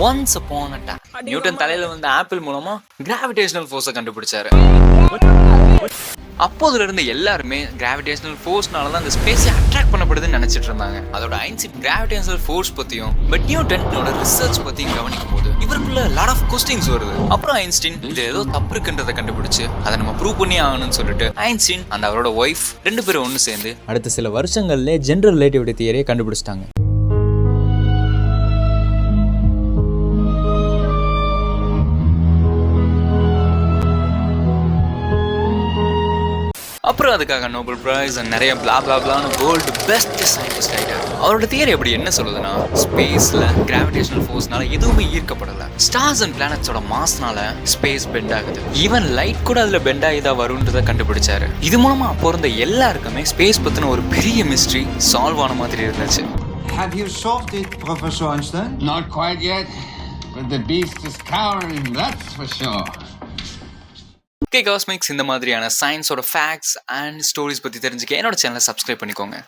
Once upon a time Newton தலையில வந்து apple மூலமா கிராவிடேஷனல் ஃபோர்ஸை கண்டுபிடிச்சாரு. அப்போதுல இருந்து எல்லாருமே கிராவிடேஷனல் ஃபோர்ஸ்னால தான் அந்த ஸ்பேஸை அட்ராக்ட் பண்ணப்படுதுன்னு நினைச்சிட்டு இருந்தாங்க. அதோட ஐன்ஸ்டீன் கிராவிடேஷனல் ஃபோர்ஸ் பத்தியும் பட் நியூட்டனோட ரிசர்ச் பத்தியும் கவனிக்கும் போது இவருக்குள்ள லாட் ஆஃப் கொஸ்டின்ஸ் வருது. அப்புறம் ஐன்ஸ்டீன் இது ஏதோ தப்பு இருக்குன்றதை கண்டுபிடிச்சு அதை நம்ம ப்ரூவ் பண்ணி ஆகணும்னு சொல்லிட்டு ஐன்ஸ்டீன் அந்த அவரோட ஒய்ஃப் 2 பேரும் ஒன்று சேர்ந்து அடுத்த சில வருஷங்கள்ல ஜெனரல் ரிலேட்டிவிட்டி தியரியை கண்டுபிடிச்சிட்டாங்க. அப்புறம் அதுக்காக நோபல் பிரைஸ் நிறைய பிளா பிளா பிளான்னு வேர்ல்டு பெஸ்ட் சயின்டிஸ்ட் ஆகிட்டார். அவரோட தியரி எப்படி என்ன சொல்லுதுன்னா, ஸ்பேஸ்ல கிராவிடேஷனல் ஃபோர்ஸ்னால எதுவுமே ஈர்க்கப்படல. ஸ்டார்ஸ் அண்ட் பிளானட்ஸோட மாஸ்னால ஸ்பேஸ் பெண்ட் ஆகுது. ஈவன் லைட் கூட அதுல பெண்ட் ஆகி தான் வரும்ன்றதை கண்டுபிடிச்சாரு. இது மூலமா அப்போ இருந்த எல்லாருக்குமே ஸ்பேஸ் பத்தின ஒரு பெரிய மிஸ்ட்ரி சால்வ் ஆன மாதிரி இருந்துச்சு. Have you solved it, Professor Einstein? Not quite yet, but the beast is cowering, that's for sure. Okay cosmics, இந்த மாதிரியான சயின்ஸோட ஃபேக்ட்ஸ் அண்ட் ஸ்டோரிஸ் பற்றி தெரிஞ்சுக்க என்னோட சேனலை சப்ஸ்கிரைப் பண்ணிக்கோங்க.